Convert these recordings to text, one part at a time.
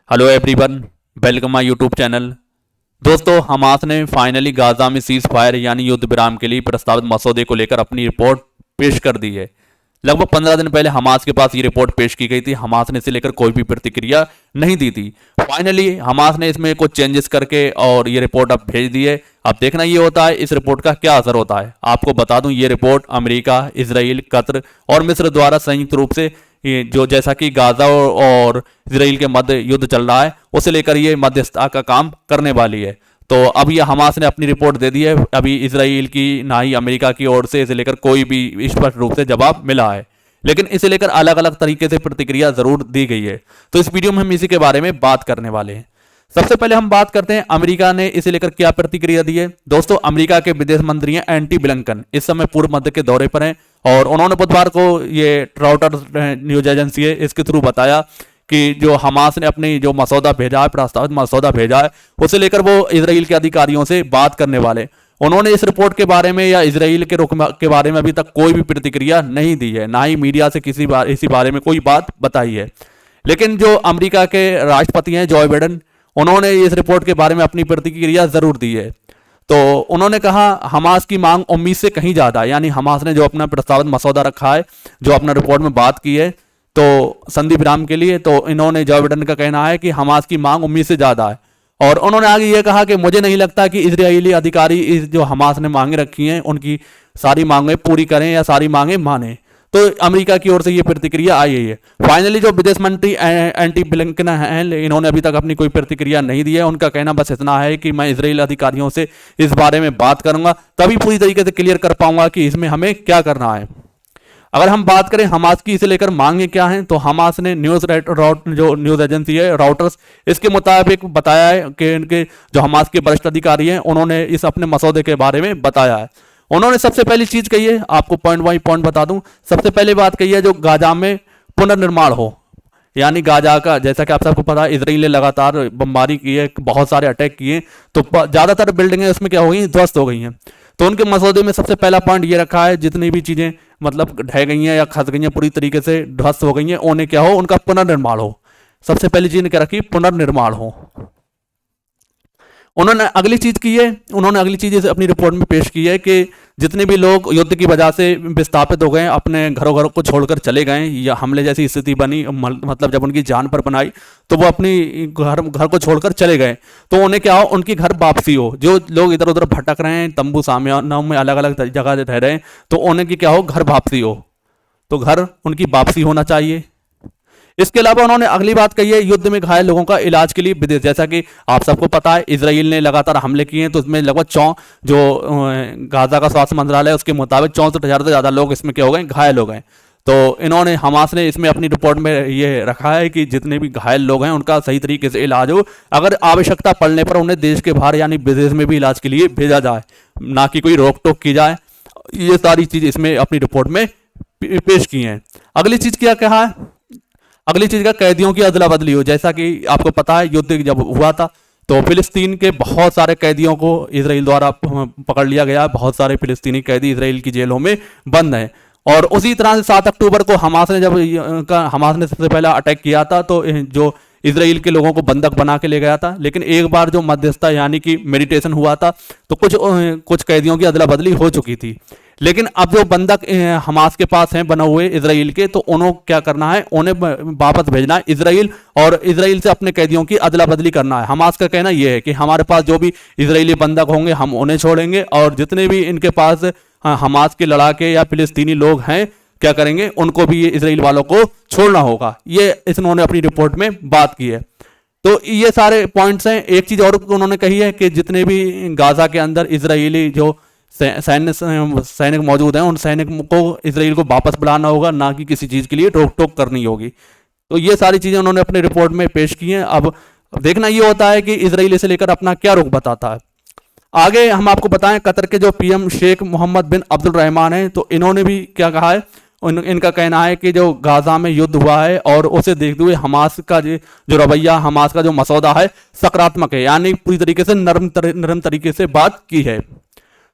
Hello everyone, welcome my YouTube channel. दोस्तों, Hamas ने finally Gaza में सीज फायर यानी युद्ध विराम के लिए प्रस्तावित मसौदे को लेकर अपनी रिपोर्ट पेश कर दी है। लगभग 15 दिन पहले हमास के पास ये रिपोर्ट पेश की गई थी। हमास ने इसे लेकर कोई भी प्रतिक्रिया नहीं दी थी। फाइनली हमास ने इसमें कुछ चेंजेस करके और ये रिपोर्ट अब भेज दी है। अब देखना ये होता है इस रिपोर्ट का क्या असर होता है। आपको बता दूं, ये रिपोर्ट अमेरिका, इजराइल, कतर और मिस्र द्वारा संयुक्त रूप से जो जैसा कि गाजा और इसराइल के मध्य युद्ध चल रहा है उसे लेकर ये मध्यस्थता का काम करने वाली है। तो अब ये हमास ने अपनी रिपोर्ट दे दी है। अभी इसराइल की ना ही अमेरिका की ओर से इसे लेकर कोई भी स्पष्ट रूप से जवाब मिला है, लेकिन इसे लेकर अलग अलग तरीके से प्रतिक्रिया जरूर दी गई है। तो इस वीडियो में हम इसी के बारे में बात करने वाले हैं। सबसे पहले हम बात करते हैं अमेरिका ने इसे लेकर क्या प्रतिक्रिया दी है। दोस्तों, अमेरिका के विदेश मंत्री हैं एंटी ब्लिंकन, इस समय पूर्व मध्य के दौरे पर हैं और उन्होंने बुधवार को ये रॉयटर्स न्यूज एजेंसी है इसके थ्रू बताया कि जो हमास ने अपनी जो मसौदा भेजा है, प्रस्तावित मसौदा भेजा है, उसे लेकर वो इजराइल के अधिकारियों से बात करने वाले। उन्होंने इस रिपोर्ट के बारे में या इजराइल के रुख के बारे में अभी तक कोई भी प्रतिक्रिया नहीं दी है, ना ही मीडिया से इसी बारे में कोई बात बताई है। लेकिन जो अमेरिका के राष्ट्रपति हैं जो बाइडेन, उन्होंने इस रिपोर्ट के बारे में अपनी प्रतिक्रिया जरूर दी है। तो उन्होंने कहा हमास की मांग उम्मीद से कहीं ज्यादा है, यानी हमास ने जो अपना प्रस्तावित मसौदा रखा है, जो अपना रिपोर्ट में बात की है तो संधि विराम के लिए, तो इन्होंने जो बाइडेन का कहना है कि हमास की मांग उम्मीद से ज्यादा है। और उन्होंने आगे ये कहा कि मुझे नहीं लगता कि इजरायली अधिकारी इस जो हमास ने मांगे रखी हैं उनकी सारी मांगें पूरी करें या सारी मांगें माने। तो अमेरिका की ओर से ये प्रतिक्रिया आई है। फाइनली जो विदेश मंत्री एंटी ब्लिंकन हैं, इन्होंने अभी तक अपनी कोई प्रतिक्रिया नहीं दी है। उनका कहना बस इतना है कि मैं इजराइल अधिकारियों से इस बारे में बात करूंगा, तभी पूरी तरीके से क्लियर कर पाऊंगा कि इसमें हमें क्या करना है। अगर हम बात करें हमास की इसे लेकर मांगे क्या हैं, तो हमास ने जो न्यूज एजेंसी है रॉयटर्स, इसके मुताबिक बताया है कि इनके जो हमास के वरिष्ठ अधिकारी हैं उन्होंने इस अपने मसौदे के बारे में बताया है। उन्होंने सबसे पहली चीज कही है, आपको पॉइंट बाई पॉइंट बता दूं। सबसे पहले बात कही है जो गाजा में पुनर्निर्माण हो, यानी गाजा का, जैसा कि आप सबको पता है इजराइल ने लगातार बमबारी की है, बहुत सारे अटैक किए, तो ज्यादातर बिल्डिंगें उसमें क्या हो गई, ध्वस्त हो गई हैं। तो उनके मसौदे में सबसे पहला पॉइंट ये रखा है जितनी भी चीजें मतलब ढह गई हैं या खस गई हैं, पूरी तरीके से ध्वस्त हो गई हैं, उन्हें क्या हो, उनका पुनर्निर्माण हो। सबसे पहली चीज क्या रखी, पुनर्निर्माण हो। उन्होंने अगली चीज अपनी रिपोर्ट में पेश की है कि जितने भी लोग युद्ध की वजह से विस्थापित हो गए, अपने घरों को छोड़कर चले गए या हमले जैसी स्थिति बनी, मतलब जब उनकी जान पर बनाई तो वो अपनी घर को छोड़कर चले गए, तो उन्हें क्या हो, उनकी घर वापसी हो। जो लोग इधर उधर भटक रहे हैं, तंबू सामियानों में अलग अलग जगह रह रहे हैं, तो उन्हें की क्या हो, घर वापसी हो। तो घर उनकी वापसी होना चाहिए। इसके अलावा उन्होंने अगली बात कही है युद्ध में घायल लोगों का इलाज के लिए विदेश। जैसा कि आप सबको पता है इजराइल ने लगातार हमले किए हैं, तो इसमें लगभग जो गाजा का स्वास्थ्य मंत्रालय है उसके मुताबिक 64,000 से ज्यादा लोग इसमें क्या हो गए, घायल हो गए। तो इन्होंने हमास ने इसमें अपनी रिपोर्ट में ये रखा है कि जितने भी घायल लोग हैं उनका सही तरीके से इलाज हो, अगर आवश्यकता पड़ने पर उन्हें देश के बाहर यानी विदेश में भी इलाज के लिए भेजा जाए, ना कि कोई रोक टोक की जाए। ये सारी चीज इसमें अपनी रिपोर्ट में पेश की है। अगली चीज क्या कहा है, अगली चीज का कैदियों की अदला बदली हो। जैसा कि आपको पता है युद्ध जब हुआ था तो फिलिस्तीन के बहुत सारे कैदियों को इजराइल द्वारा पकड़ लिया गया। बहुत सारे फिलिस्तीनी कैदी इजराइल की जेलों में बंद हैं। और उसी तरह से 7 अक्टूबर को हमास ने सबसे पहला अटैक किया था, तो जो इजराइल के लोगों को बंधक बना के ले गया था। लेकिन एक बार जो मध्यस्थता यानी कि मेडिटेशन हुआ था तो कुछ कैदियों की अदला बदली हो चुकी थी। लेकिन अब जो बंधक हमास के पास हैं बने हुए इजराइल के, तो उन्हें क्या करना है, उन्हें वापस भेजना है इजराइल, और इजराइल से अपने कैदियों की अदला बदली करना है। हमास का कहना यह है कि हमारे पास जो भी इजरायली बंधक होंगे हम उन्हें छोड़ेंगे, और जितने भी इनके पास हमास के लड़ाके या फिलिस्तीनी लोग हैं क्या करेंगे, उनको भी ये इजराइल वालों को छोड़ना होगा। ये इन्होंने अपनी रिपोर्ट में बात की है। तो ये सारे पॉइंट्स हैं। एक चीज और उन्होंने कही है कि जितने भी गाजा के अंदर इजरायली जो सैनिक मौजूद हैं उन सैनिक को इजराइल को वापस बुलाना होगा, ना कि किसी चीज के लिए रोक टोक करनी होगी। तो ये सारी चीजें उन्होंने अपनी रिपोर्ट में पेश की हैं। अब देखना ये होता है कि इजराइल इसे लेकर अपना क्या रुख बताता है। आगे हम आपको बताएं कतर के जो पीएम शेख मोहम्मद बिन अब्दुल रहमान हैं, तो इन्होंने भी क्या कहा है, इनका कहना है कि जो गाजा में युद्ध हुआ है और उसे देखते हुए हमास का जो रवैया, हमास का जो मसौदा है सकारात्मक है, यानी पूरी तरीके से नरम तरीके से बात की है।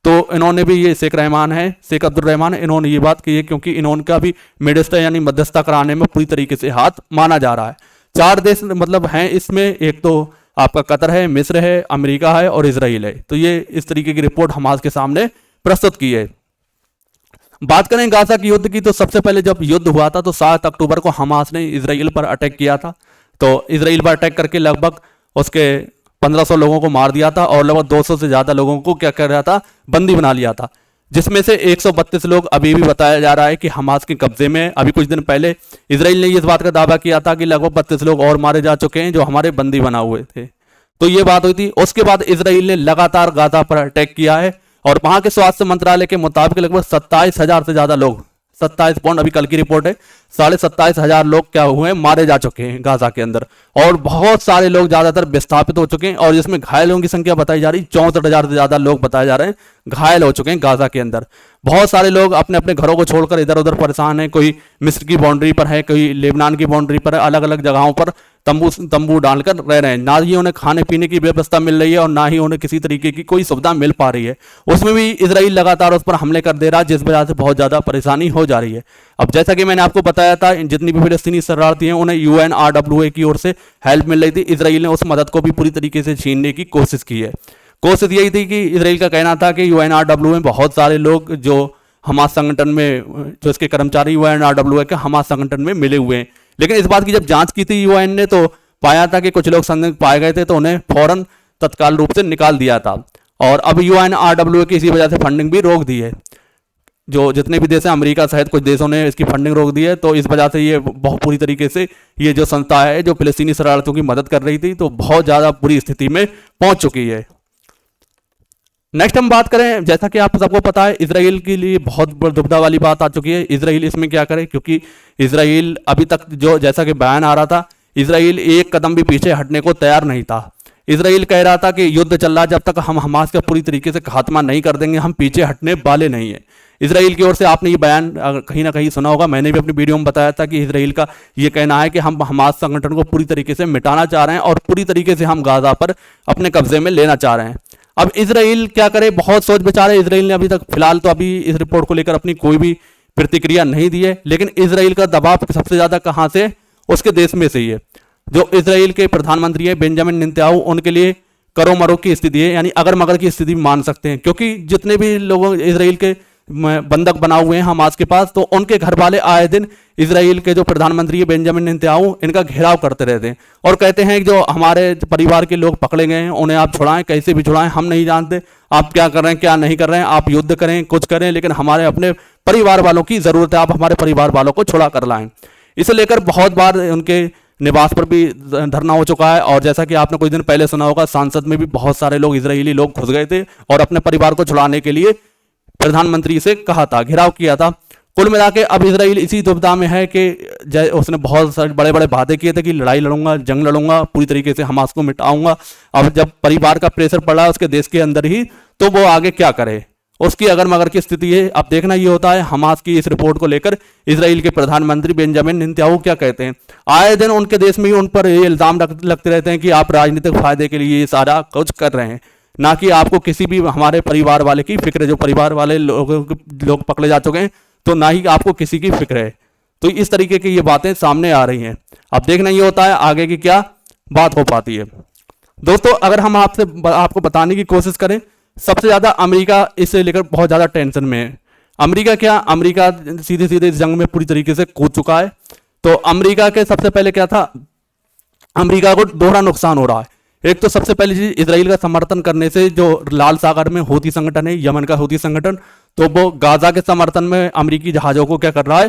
तो इन्होंने भी ये शेख अब्दुल रहमान है, इन्होंने ये बात की है क्योंकि इन्होंने भी मध्यस्थता यानी मध्यस्थता कराने में पूरी तरीके से हाथ माना जा रहा है। चार देश मतलब हैं इसमें, एक तो आपका कतर है, मिस्र है, अमेरिका है और इसराइल है। तो ये इस तरीके की रिपोर्ट हमास के सामने प्रस्तुत की है। बात करें गाजा की युद्ध की, तो सबसे पहले जब युद्ध हुआ था तो 7 अक्टूबर को हमास ने इसराइल पर अटैक किया था। तो इसराइल पर अटैक करके लगभग उसके 1500 लोगों को मार दिया था और लगभग 200 से ज़्यादा लोगों को क्या कर रहा था, बंदी बना लिया था, जिसमें से 132 लोग अभी भी बताया जा रहा है कि हमास के कब्जे में। अभी कुछ दिन पहले इसराइल ने इस बात का दावा किया था कि लगभग 32 लोग और मारे जा चुके हैं जो हमारे बंदी बना हुए थे। तो ये बात हुई थी। उसके बाद इसराइल ने लगातार गाजा पर अटैक किया है और वहां के स्वास्थ्य मंत्रालय के मुताबिक लगभग 27,000 से ज्यादा लोग, 27 पॉइंट अभी कल की रिपोर्ट है, 27,500 लोग क्या हुए हैं, मारे जा चुके हैं गाजा के अंदर। और बहुत सारे लोग ज्यादातर विस्थापित हो चुके हैं और जिसमें घायलों की संख्या बताई जा रही, 64,000 से ज्यादा लोग बताए जा रहे हैं घायल हो चुके हैं गाजा के अंदर। बहुत सारे लोग अपने अपने घरों को छोड़कर इधर उधर परेशान हैं। कोई मिस्र की बाउंड्री पर है, कोई लेबनान की बाउंड्री पर है, अलग अलग जगहों पर तंबू डालकर रह रहे हैं। ना ही उन्हें खाने पीने की व्यवस्था मिल रही है और ना ही उन्हें किसी तरीके की कोई सुविधा मिल पा रही है। उसमें भी इसराइल लगातार उस पर हमले कर दे रहा है, जिस वजह से बहुत ज्यादा परेशानी हो जा रही है। अब जैसा कि मैंने आपको बताया था, जितनी भी फिलिस्तीनी शरणार्थी हैं उन्हें UNRWA की ओर से हेल्प मिल रही थी। इसराइल ने उस मदद को भी पूरी तरीके से छीनने की कोशिश की है। कोशिश यही थी कि इसराइल का कहना था कि UNRWA में बहुत सारे लोग जो हमास संगठन में, जो इसके कर्मचारी UNRWA के हमास संगठन में मिले हुए हैं, लेकिन इस बात की जब जांच की थी UN ने तो पाया था कि कुछ लोग संदिग्ध पाए गए थे, तो उन्हें फौरन तत्काल रूप से निकाल दिया था। और अब UNRWA की इसी वजह से फंडिंग भी रोक दी है। जो जितने भी देश हैं, अमेरिका सहित कुछ देशों ने इसकी फंडिंग रोक दी है। तो इस वजह से ये बहुत पूरी तरीके से ये जो संस्था है जो फिलिस्तीनी शरणार्थियों की मदद कर रही थी, तो बहुत ज़्यादा बुरी स्थिति में पहुंच चुकी है। नेक्स्ट हम बात करें, जैसा कि आप सबको पता है, इसराइल के लिए बहुत दुविधा वाली बात आ चुकी है। इसराइल इसमें क्या करे, क्योंकि इसराइल अभी तक जो जैसा कि बयान आ रहा था, इसराइल एक कदम भी पीछे हटने को तैयार नहीं था। इसराइल कह रहा था कि युद्ध चल रहा है, जब तक हम हमास का पूरी तरीके से खात्मा नहीं कर देंगे हम पीछे हटने वाले नहीं है। इसराइल की ओर से आपने ये बयान कहीं ना कहीं सुना होगा, मैंने भी अपनी वीडियो में बताया था कि इसराइल का ये कहना है कि हम हमास संगठन को पूरी तरीके से मिटाना चाह रहे हैं और पूरी तरीके से हम गाजा पर अपने कब्जे में लेना चाह रहे हैं। अब इसराइल क्या करे, बहुत सोच विचार है। इसराइल ने अभी तक फिलहाल तो अभी इस रिपोर्ट को लेकर अपनी कोई भी प्रतिक्रिया नहीं दी है, लेकिन इसराइल का दबाव सबसे ज्यादा कहां से, उसके देश में से ही है। जो इसराइल के प्रधानमंत्री है बेंजामिन नेतन्याहू, उनके लिए करो मरो की स्थिति है, यानी अगर मगर की स्थिति मान सकते हैं, क्योंकि जितने भी लोग इसराइल के बंधक बना हुए हैं हमास के पास, तो उनके घर वाले आए दिन इसराइल के जो प्रधानमंत्री है बेंजामिन नेतन्याहू, इनका घेराव करते रहते हैं और कहते हैं कि जो हमारे परिवार के लोग पकड़े गए हैं उन्हें आप छुड़ाएं, कैसे भी छुड़ाएं, हम नहीं जानते आप क्या कर रहे हैं क्या नहीं कर रहे हैं, आप युद्ध करें कुछ करें, लेकिन हमारे अपने परिवार वालों की जरूरत है, आप हमारे परिवार वालों को छुड़ा कर लाएं। इसे लेकर बहुत बार उनके निवास पर भी धरना हो चुका है। और जैसा कि आपने कुछ दिन पहले सुना होगा, संसद में भी बहुत सारे लोग, इजरायली लोग घुस गए थे और अपने परिवार को छुड़ाने के लिए प्रधानमंत्री से कहा था, घेराव किया था। कुल मिला के अब इसराइल इसी दुविधा में है कि उसने बहुत सारे बड़े बड़े वादे किए थे कि लड़ाई लड़ूंगा, जंग लड़ूंगा, पूरी तरीके से हमास को मिटाऊंगा। अब जब परिवार का प्रेशर पड़ रहा है उसके देश के अंदर ही, तो वो आगे क्या करे, उसकी अगर मगर की स्थिति है। अब देखना ये होता है हमास की इस रिपोर्ट को लेकर इसराइल के प्रधानमंत्री बेंजामिन नेतन्याहू क्या कहते हैं। आए दिन उनके देश में ही उन पर ये इल्जाम लगते रहते हैं कि आप राजनीतिक फायदे के लिए ये सारा कुछ कर रहे हैं, ना कि आपको किसी भी हमारे परिवार वाले की फिक्र है। जो परिवार वाले लोग पकड़े जा चुके हैं, तो ना ही आपको किसी की फिक्र है। तो इस तरीके की ये बातें सामने आ रही हैं। अब देखना ये होता है आगे की क्या बात हो पाती है। दोस्तों, अगर हम आपको बताने की कोशिश करें, सबसे ज्यादा अमेरिका इसे लेकर बहुत ज्यादा टेंशन में है। अमेरिका सीधे सीधे इस जंग में पूरी तरीके से कूद चुका है। तो अमेरिका के सबसे पहले क्या था, अमेरिका को दोहरा नुकसान हो रहा है। एक तो सबसे पहली चीज, इसराइल का समर्थन करने से जो लाल सागर में हूती संगठन है, यमन का हूती संगठन, तो वो गाजा के समर्थन में अमेरिकी जहाजों को क्या कर रहा है,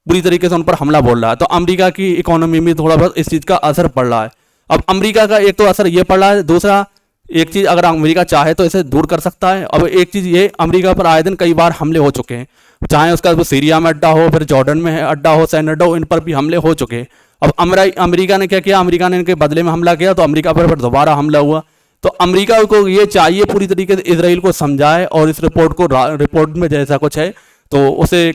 पूरी तरीके से उन पर हमला बोल रहा है। तो अमेरिका की इकोनॉमी में थोड़ा बहुत इस चीज का असर पड़ रहा है। अब अमेरिका का एक तो असर ये पड़ रहा है, दूसरा एक चीज, अगर अमेरिका चाहे तो इसे दूर कर सकता है। अब एक चीज ये, अमेरिका पर आए दिन कई बार हमले हो चुके हैं, चाहे उसका सीरिया में अड्डा हो, फिर जॉर्डन में अड्डा हो, सैन अड्डा हो, इन पर भी हमले हो चुके हैं। अब अमेरिका ने क्या किया, अमेरिका ने इनके बदले में हमला किया, तो अमेरिका पर दोबारा हमला हुआ। तो अमेरिका को ये चाहिए पूरी तरीके से इसराइल को समझाए और इस रिपोर्ट में जैसा कुछ है तो उसे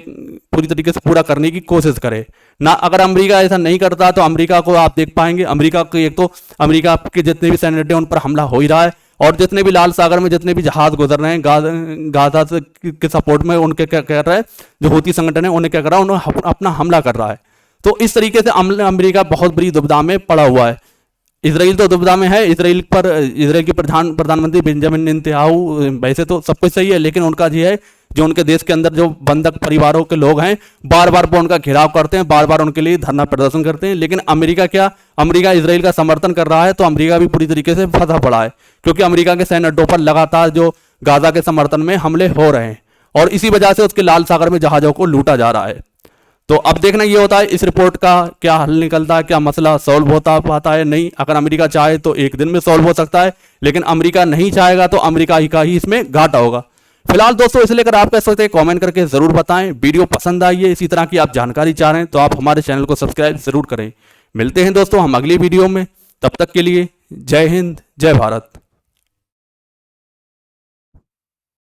पूरी तरीके से पूरा करने की कोशिश करे ना। अगर अमेरिका ऐसा नहीं करता तो अमेरिका को आप देख पाएंगे, अमेरिका के एक तो अमेरिका के जितने भी सैनिक उन पर हमला हो ही रहा है, और जितने भी लाल सागर में जितने भी जहाज गुजर रहे हैं गाजा के सपोर्ट में, उनके क्या कर रहा है, जो हूती संगठन है उन्हें क्या कर रहा है, उन्हें अपना हमला कर रहा है। तो इस तरीके से अमेरिका बहुत बड़ी दुविधा में पड़ा हुआ है। इसराइल तो दुविधा में है। इसराइल की प्रधानमंत्री बेंजामिन नेतन्याहू, वैसे तो सब कुछ सही है, लेकिन उनका ये है जो उनके देश के अंदर जो बंधक परिवारों के लोग हैं बार बार वो उनका घेराव करते हैं, बार बार उनके लिए धरना प्रदर्शन करते हैं। लेकिन अमेरिका इसराइल का समर्थन कर रहा है, तो अमेरिका भी पूरी तरीके से फंसा पड़ा है, क्योंकि अमेरिका के सैन्य अड्डों पर लगातार जो गाजा के समर्थन में हमले हो रहे हैं और इसी वजह से उसके लाल सागर में जहाजों को लूटा जा रहा है। तो अब देखना ये होता है इस रिपोर्ट का क्या हल निकलता है, क्या मसला सॉल्व होता पाता है नहीं। अगर अमेरिका चाहे तो एक दिन में सॉल्व हो सकता है, लेकिन अमेरिका नहीं चाहेगा तो अमेरिका ही का ही इसमें घाटा होगा। फिलहाल दोस्तों इसे लेकर आप कह सकते हैं, कमेंट करके जरूर बताएं। वीडियो पसंद आई है, इसी तरह की आप जानकारी चाह रहे हैं तो आप हमारे चैनल को सब्सक्राइब जरूर करें। मिलते हैं दोस्तों हम अगली वीडियो में, तब तक के लिए जय हिंद जय भारत।